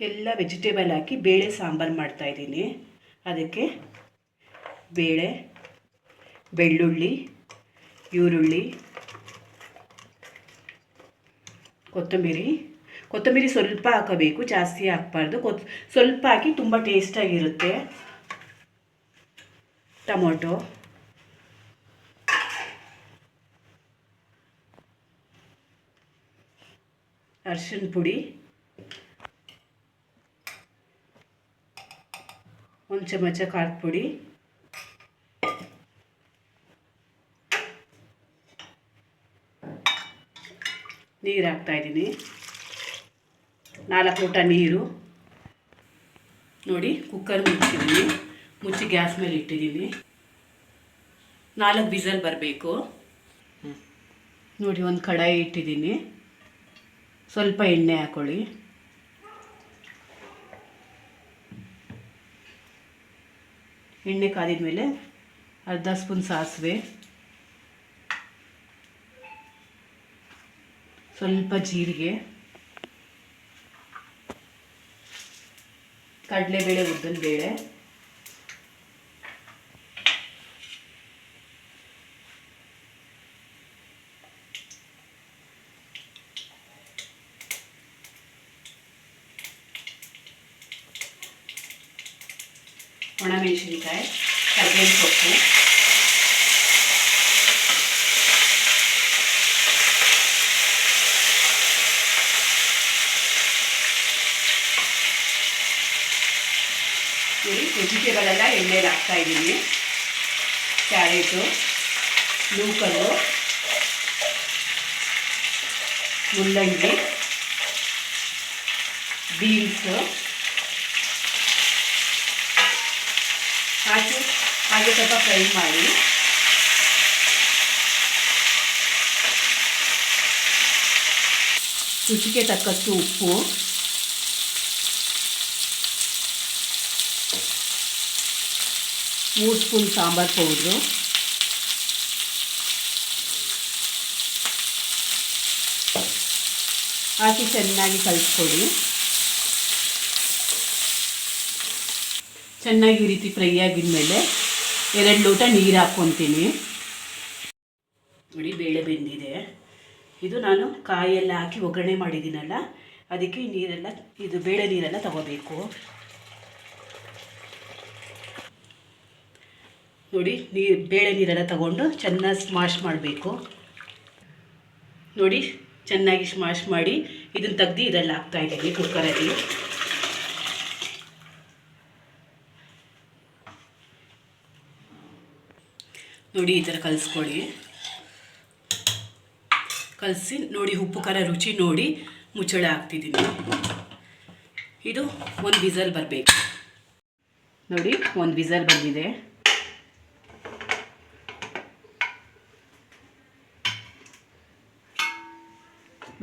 ಎಲ್ಲ ವೆಜಿಟೇಬಲ್ ಹಾಕಿ ಬೇಳೆ ಸಾಂಬಾರು ಮಾಡ್ತಾಯಿದ್ದೀನಿ. ಅದಕ್ಕೆ ಬೇಳೆ, ಬೆಳ್ಳುಳ್ಳಿ, ಈರುಳ್ಳಿ, ಕೊತ್ತಂಬರಿ ಸ್ವಲ್ಪ ಹಾಕಬೇಕು, ಜಾಸ್ತಿ ಹಾಕಬಾರ್ದು. ಸ್ವಲ್ಪ ಹಾಕಿ ತುಂಬ ಟೇಸ್ಟಾಗಿರುತ್ತೆ. ಟೊಮೊಟೊ, ಅರಿಶಿನ ಪುಡಿ, 1 ಚಮಚ ಖಾರದ ಪುಡಿ, ನೀರು ಹಾಕ್ತಾಯಿದ್ದೀನಿ, 4 ಲೋಟ ನೀರು. ನೋಡಿ, ಕುಕ್ಕರ್ ಮುಚ್ಚಿ ಗ್ಯಾಸ್ ಮೇಲೆ ಇಟ್ಟಿದ್ದೀನಿ. 4 ವಿಸಲ್ ಬರಬೇಕು. ನೋಡಿ, ಒಂದು ಕಡಾಯಿ ಇಟ್ಟಿದ್ದೀನಿ. ಸ್ವಲ್ಪ ಎಣ್ಣೆ ಹಾಕ್ಕೊಳ್ಳಿ. ಎಣ್ಣೆ ಕಾದಿದ ಮೇಲೆ ಅರ್ಧ ಸ್ಪೂನ್ ಸಾಸಿವೆ, ಸ್ವಲ್ಪ ಜೀರಿಗೆ, ಕಡಲೆಬೇಳೆ, ಉದ್ದಿನಬೇಳೆ, ಒಣಮೆಣಸಿನಕಾಯಿ, ಕರಿಬೇವಿನ ಸೊಪ್ಪು, ವೆಜಿಟೇಬಲ್ ಎಲ್ಲ ಎಣ್ಣೆಲಿ ಹಾಕ್ತಾಯಿದ್ದೀನಿ. ಕ್ಯಾರೆಟು, ನೂಕಲ್ಲು, ಮುಲ್ಲಂಗಿ, ಬೀನ್ಸು ಹಾಕಿ ಹಾಗೆ ಸ್ವಲ್ಪ ಫ್ರೈ ಮಾಡಿ. ರುಚಿಗೆ ತಕ್ಕಷ್ಟು ಉಪ್ಪು, ಮೂರು ಸ್ಪೂನ್ ಸಾಂಬಾರು ಪೌಡ್ರು, ಹಾಕಿ ಚೆನ್ನಾಗಿ ಕಲಿಸ್ಕೊಡಿ. ಚೆನ್ನಾಗಿ ಈ ರೀತಿ ಫ್ರೈ ಆಗಿದ ಮೇಲೆ 2 ಲೋಟ ನೀರು ಹಾಕ್ಕೊತೀನಿ. ನೋಡಿ, ಬೇಳೆ ಬೆಂದಿದೆ. ಇದು ನಾನು ಕಾಯೆಲ್ಲ ಹಾಕಿ ಒಗ್ಗರಣೆ ಮಾಡಿದ್ದೀನಲ್ಲ, ಅದಕ್ಕೆ ಇದು ಬೇಳೆ ನೀರೆಲ್ಲ ತಗೋಬೇಕು. ನೋಡಿ, ಬೇಳೆ ನೀರೆಲ್ಲ ತಗೊಂಡು ಚೆನ್ನಾಗಿ ಸ್ಮಾಶ್ ಮಾಡಬೇಕು. ನೋಡಿ, ಚೆನ್ನಾಗಿ ಸ್ಮಾಶ್ ಮಾಡಿ ಇದನ್ನು ತೆಗ್ದು ಇದೆಲ್ಲ ಹಾಕ್ತಾಯಿದ್ದೀನಿ ಕುಕ್ಕರಲ್ಲಿ. ನೋಡಿ, ಈ ಥರ ಕಲಿಸ್ಕೊಳ್ಳಿ. ಕಲಸಿ ನೋಡಿ, ಉಪ್ಪು ಖಾರ ರುಚಿ ನೋಡಿ ಮುಚ್ಚಳ ಹಾಕ್ತಿದ್ದೀನಿ. ಇದು 1 ವಿಸಲ್ ಬರಬೇಕು. ನೋಡಿ, 1 ವಿಸಲ್ ಬಂದಿದೆ.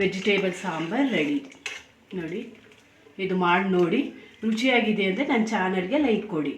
Vegetable sambar ready. ನೋಡಿ, ಇದು ಮಾಡಿ ನೋಡಿ ರುಚಿಯಾಗಿದೆ ಅಂದರೆ ನನ್ನ ಚಾನಲ್ಗೆ ಲೈಕ್ ಕೊಡಿ.